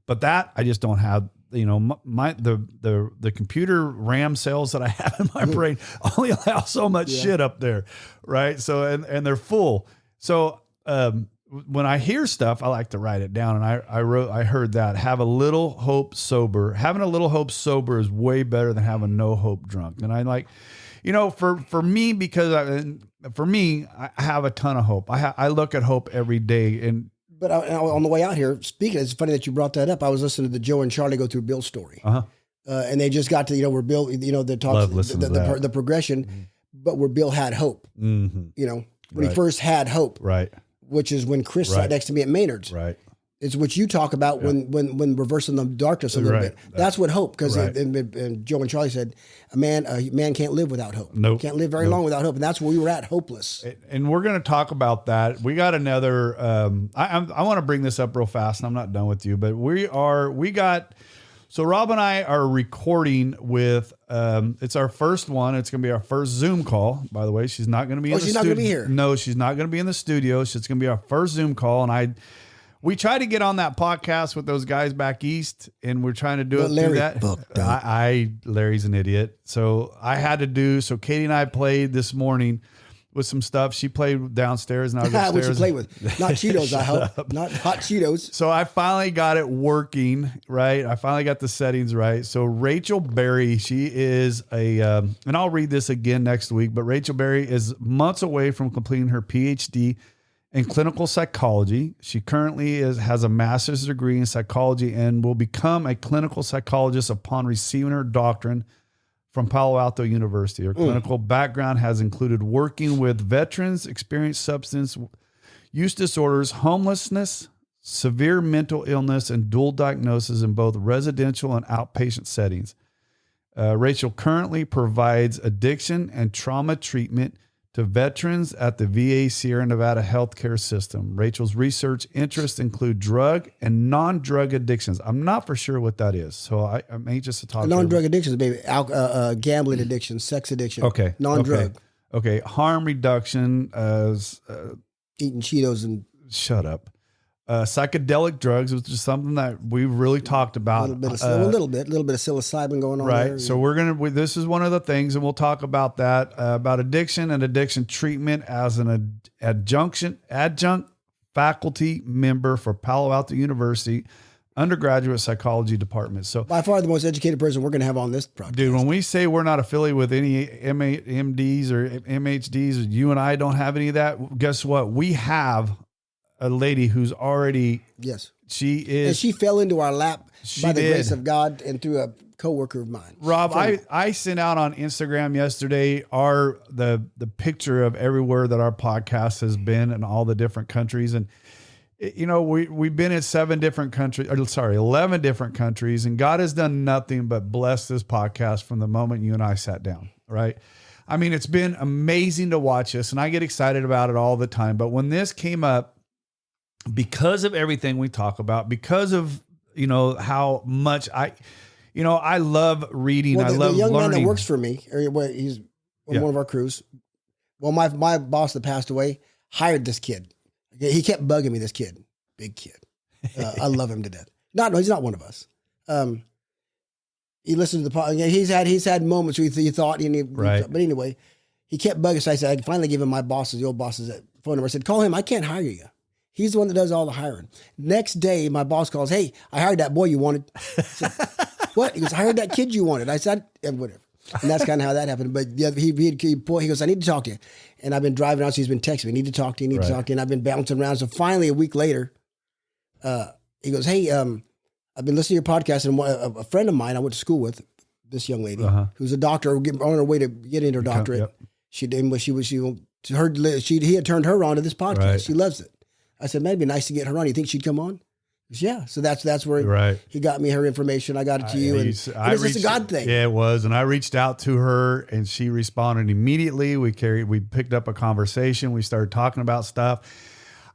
But that I just don't have, the computer RAM cells that I have in my brain only allow so much shit up there, right? So and they're full. So when I hear stuff, I like to write it down. And I heard that having a little hope sober is way better than having no hope drunk. And I like, for me, because I have a ton of hope. I look at hope every day. But on the way out here, speaking, it's funny that you brought that up. I was listening to Joe and Charlie go through Bill's story. And they just got to, where Bill, the talks, the progression, but where Bill had hope, when he first had hope. Right. Which is when Chris sat next to me at Maynard's. Right. It's what you talk about when reversing the darkness a little bit. That's what hope, because and Joe and Charlie said, a man can't live without hope. Nope. Can't live very long without hope. And that's where we were at, hopeless. And we're going to talk about that. We got another, I want to bring this up real fast, and I'm not done with you, but so Rob and I are recording with, it's our first one. It's going to be our first Zoom call, by the way. She's not going to be in the studio. She's not going to be here. No, she's not going to be in the studio. It's going to be our first Zoom call. And we tried to get on that podcast with those guys back east, and we're trying to do it through that. Larry's an idiot. So I had to do, so Katie and I played this morning with some stuff. She played downstairs and I was upstairs. What you play with? Not Cheetos, I hope. Not hot Cheetos. So I finally got it working, right? I finally got the settings right. So Rachel Berry, she is and I'll read this again next week, but Rachel Berry is months away from completing her PhD in clinical psychology. She currently has a master's degree in psychology and will become a clinical psychologist upon receiving her doctorate from Palo Alto University. Her clinical background has included working with veterans, experienced substance use disorders, homelessness, severe mental illness, and dual diagnosis in both residential and outpatient settings. Rachel currently provides addiction and trauma treatment to veterans at the VA Sierra Nevada healthcare system. Rachel's research interests include drug and non-drug addictions. I'm not for sure what that is, so I'm anxious to talk. Non-drug addictions, baby. Gambling addiction, sex addiction. Okay. Non-drug. Okay. Harm reduction, eating Cheetos and shut up. Psychedelic drugs, which is something that we've really talked about. A little bit of psilocybin going on. Right. There. So this is one of the things, and we'll talk about that, about addiction and addiction treatment as an adjunct faculty member for Palo Alto University undergraduate psychology department. So by far the most educated person we're going to have on this project. Dude, when we say we're not affiliated with any MDs or MHDs, or you and I don't have any of that, guess what? We have a lady who's already, yes, she is, and she fell into our lap by the grace of God and through a coworker of mine. Rob, I sent out on Instagram yesterday the picture of everywhere that our podcast has been in all the different countries. And, you know, we've been in 11 different countries, and God has done nothing but bless this podcast from the moment you and I sat down, right? I mean, it's been amazing to watch this, and I get excited about it all the time. But when this came up, because of everything we talk about, because of, you know, how much I love reading. Well, I love the young learning. man that works for me, he's on one of our crews. Well, my boss that passed away hired this kid. He kept bugging me, this kid, big kid. I love him to death. No, he's not one of us. He listened to the podcast. He's had moments where he thought, right. But anyway, he kept bugging. So I said, I finally gave him the old boss's phone number. I said, call him. I can't hire you. He's the one that does all the hiring. Next day, my boss calls, hey, I hired that boy you wanted. I said, what? He goes, I hired that kid you wanted. I said, whatever. And that's kind of how that happened. But he goes, I need to talk to you. And I've been driving out, so he's been texting me, need to talk to you, to talk to you. And I've been bouncing around. So finally, a week later, he goes, hey, I've been listening to your podcast, and a friend of mine I went to school with, this young lady, who's a doctor on her way to get into her doctorate. Yep. He had turned her on to this podcast. Right. She loves it. I said, maybe nice to get her on. You think she'd come on? He goes, yeah. So that's where he got me her information. I got it to you. And it's just a God thing. Yeah, it was. And I reached out to her, and she responded immediately. We picked up a conversation. We started talking about stuff.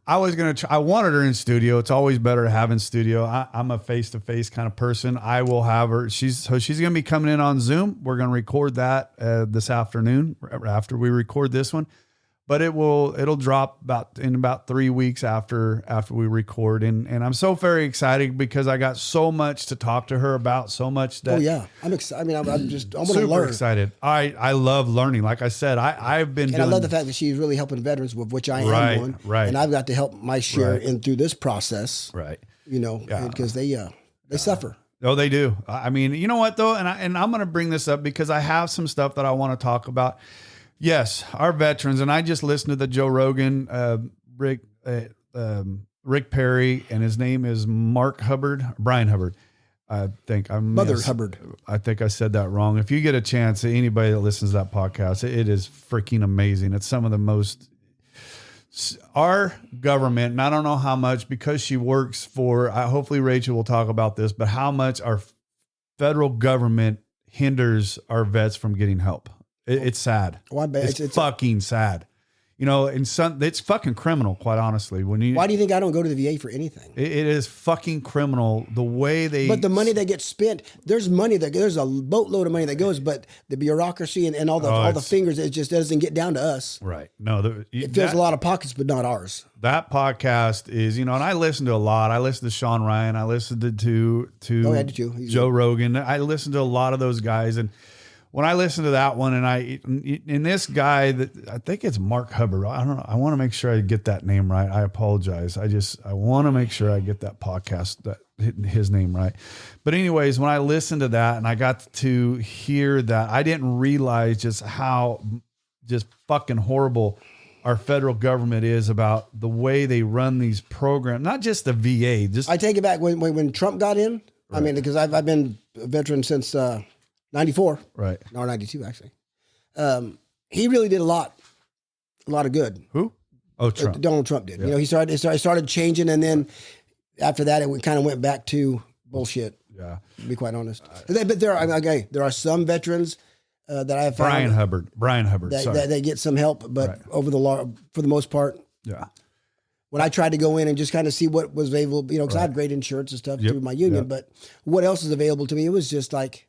I wanted her in studio. It's always better to have in studio. I'm a face-to-face kind of person. I will have her. She's going to be coming in on Zoom. We're going to record that this afternoon after we record this one. But it'll drop in about 3 weeks after we record. And I'm so very excited because I got so much to talk to her about, so much that. Oh yeah. I'm excited. I mean, I'm going to learn. Super excited. I love learning. Like I said, I've been I love the fact that she's really helping veterans, with which I am one. Right. And I've got to help my share in through this process. Right. Because they suffer. Oh, they do. I mean, you know what though? And I'm going to bring this up because I have some stuff that I want to talk about. Yes, our veterans, and I just listened to the Joe Rogan, Rick Perry, and his name is Brian Hubbard. I think Hubbard. I think I said that wrong. If you get a chance, anybody that listens to that podcast, it is freaking amazing. It's some of the most. Our government, and I don't know how much because she works for. Hopefully, Rachel will talk about this, but how much our federal government hinders our vets from getting help. It's sad. Well, I bet it's fucking sad. It's fucking criminal, quite honestly. Why do you think I don't go to the VA for anything? It is fucking criminal the way they. But the money that gets spent, there's a boatload of money that goes, but the bureaucracy and all the fingers, it just doesn't get down to us. Right. No, it fills a lot of pockets, but not ours. That podcast is, and I listen to a lot. I listen to Sean Ryan. I listened to Joe Rogan. I listened to a lot of those guys, and when I listened to that one, and this guy that I think it's Mark Hubbard. I don't know. I want to make sure I get that name right. I apologize. I want to make sure I get that podcast, his name right. But anyways, when I listened to that and I got to hear that, I didn't realize just how just fucking horrible our federal government is about the way they run these programs. Not just the VA. I take it back when Trump got in. Right. I mean, because I've been a veteran since 94, right? Or 92, actually. He really did a lot of good. Who? Oh, Trump. Donald Trump did. Yeah. He started changing, and then after that, it kind of went back to bullshit. Yeah, to be quite honest. But there are some veterans that I have found. Brian Hubbard. That they get some help, but for the most part, yeah. When I tried to go in and just kind of see what was available, because I had great insurance and stuff through my union, but what else is available to me? It was just like.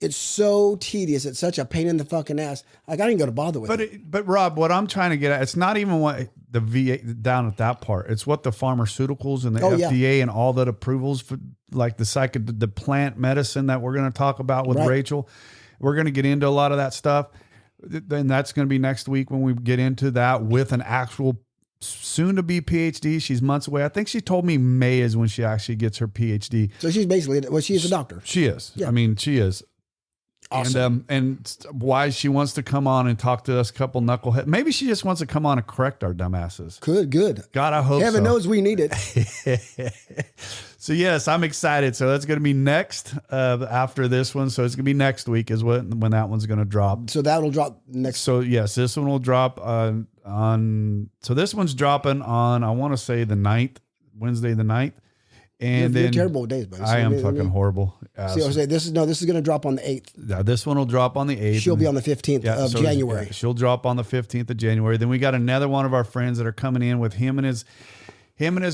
It's so tedious. It's such a pain in the fucking ass. Like I didn't go to bother with it. But Rob, what I'm trying to get at, it's not even what the VA down at that part. It's what the pharmaceuticals and the FDA and all that approvals for, like the plant medicine that we're going to talk about with Rachel. We're going to get into a lot of that stuff. Then that's going to be next week when we get into that with an actual soon to be PhD. She's months away. I think she told me May is when she actually gets her PhD. So she's basically, she is a doctor. She is. Yeah. I mean, she is. Awesome. And why she wants to come on and talk to us, couple knucklehead. Maybe she just wants to come on and correct our dumbasses. Good. God, I hope Heaven so. knows we need it. So yes, I'm excited. So that's going to be next after this one. So it's going to be next week is when that one's going to drop. So that'll drop next. So yes, this one will drop on. So this one's dropping on, I want to say the 9th, Wednesday the 9th. And you're then terrible with days, buddy. I am fucking horrible. See, I was saying, this is going to drop on the 8th. Yeah, this one will drop on the 8th. She'll be on the 15th of January. Yeah, she'll drop on the 15th of January. Then we got another one of our friends that are coming in with him and his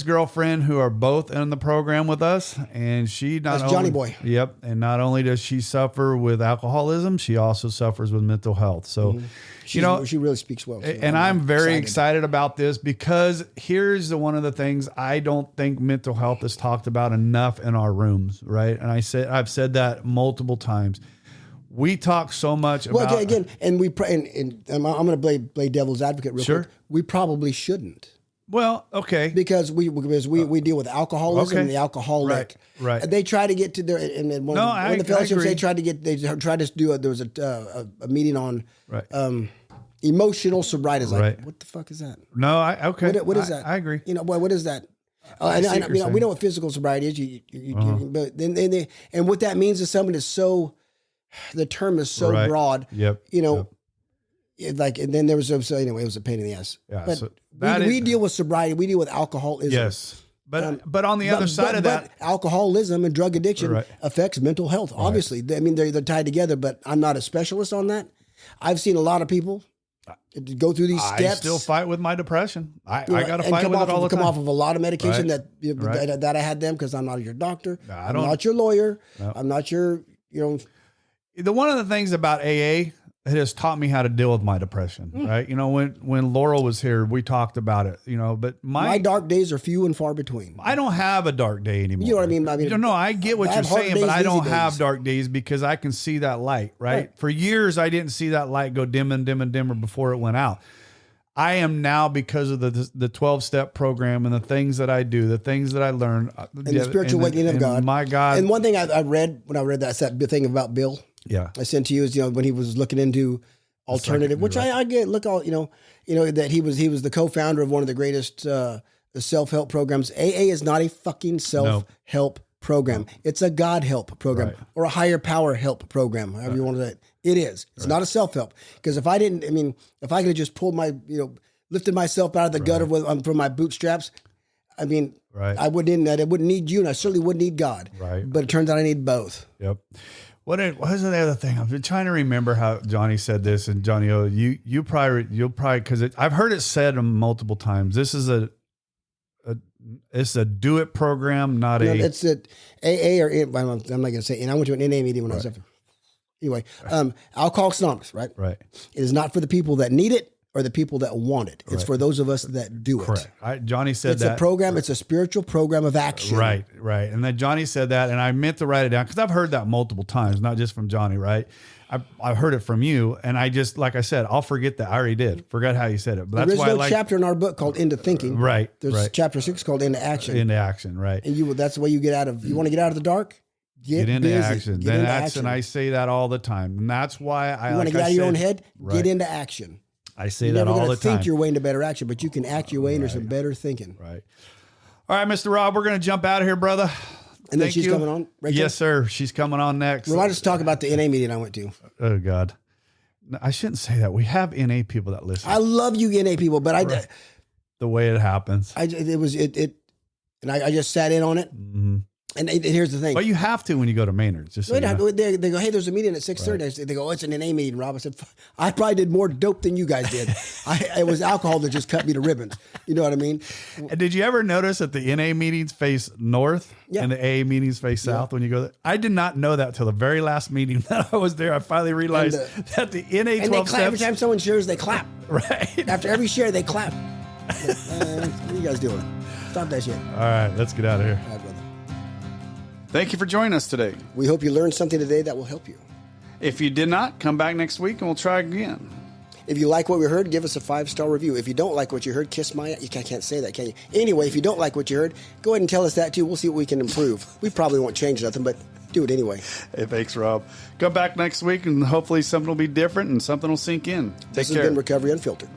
girlfriend, who are both in the program with us. And she That's Johnny Boy. Yep. And not only does she suffer with alcoholism, she also suffers with mental health. So, she really speaks well. So and I'm very excited about this because here's one of the things I don't think mental health is talked about enough in our rooms, right? And I've said that multiple times. We talk so much about. Well, again, and I'm going to play devil's advocate real quick. We probably shouldn't. Well, okay, because we deal with alcoholism and the alcoholic. Right. They try to get to their and one of the fellowships they tried to do. There was a meeting on emotional sobriety. Like, what the fuck is that? No, okay. What is that? I agree. What is that? We know what physical sobriety is. But then and what that means is someone is so. The term is so broad. Yep. Like, and then there was anyway, it was a pain in the ass. Yeah, but so we deal with sobriety. We deal with alcoholism. Yes, but on the other side of that, alcoholism and drug addiction affects mental health. Obviously, I mean they're tied together. But I'm not a specialist on that. I've seen a lot of people go through these steps. I still fight with my depression. I got to fight with it all the time. Come off of a lot of medication that I had them because I'm not your doctor. I'm not your lawyer. No. I'm not your One of the things about AA. It has taught me how to deal with my depression, right? When Laurel was here, we talked about it, but my dark days are few and far between. I don't have a dark day anymore. You know what I mean? No, I get what you're saying, but I don't have dark days because I can see that light, right? For years, I didn't see that light go dim and dimmer before it went out. I am now, because of the 12-step program and the things that I do, the things that I learn. And the spiritual awakening of God. My God. And one thing I read when I read that thing about Bill. Yeah, I sent to you is when he was looking into alternative, which I get. Look, all that he was the co-founder of one of the greatest self-help programs. AA is not a fucking self-help program. It's a God help program or a higher power help program, however you want to say it. It is. It's not a self-help, because if I could have just pulled lifted myself out of the gutter from my bootstraps, I wouldn't need you, and I certainly wouldn't need God. Right. But it turns out I need both. Yep. What was the other thing? I've been trying to remember how Johnny said this, and Johnny, you'll probably because I've heard it said multiple times. This is it's a do it program, not it's a AA or I'm not going to say. And I went to an NA meeting when I was there. Anyway, Alcoholics Anonymous, right? Right. It is not for the people that need it or the people that want it. It's for those of us that do it. Correct. Johnny said it's a program. It's a spiritual program of action. Right. And then Johnny said that, and I meant to write it down because I've heard that multiple times, not just from Johnny, right? I've heard it from you, and I just, like I said, I'll forget that. I already did. Forgot how you said it. But there's no chapter in our book called Into Thinking. Right. There's chapter 6 called Into Action. Into Action, right. And that's the way you get out of, you want to get out of the dark? Get into action. And I say that all the time. And that's why you want to get out of your own head? Get into action. I say that all the time. You're never going to think your way into better action, but you can act your way into some better thinking. Right. All right, Mr. Rob, we're going to jump out of here, brother. And then she's coming on, Rachel? Yes, sir. She's coming on next. Remind us to talk about the NA meeting I went to. Oh, God. No, I shouldn't say that. We have NA people that listen. I love you NA people, but the way it happens. I just sat in on it. Mm-hmm. And here's the thing. But you have to when you go to Maynard. Just so they go, hey, there's a meeting at 6:30. They go, oh, it's an NA meeting, Rob. I said, I probably did more dope than you guys did. It was alcohol that just cut me to ribbons. You know what I mean? And did you ever notice that the NA meetings face north and the AA meetings face south when you go there? I did not know that till the very last meeting that I was there. I finally realized that the NA 12 they clap. steps. Every time someone shares, they clap. Right. After every share, they clap. What are you guys doing? Stop that shit. All right, let's get out of here. All right, brother. Thank you for joining us today. We hope you learned something today that will help you. If you did not, come back next week and we'll try again. If you like what we heard, give us a 5-star review. If you don't like what you heard, kiss my ass. You can't say that, can you? Anyway, if you don't like what you heard, go ahead and tell us that too. We'll see what we can improve. We probably won't change nothing, but Do it anyway. Hey, thanks, Rob. Come back next week, and hopefully something will be different and something will sink in. Take This care. has been Recovery Unfiltered.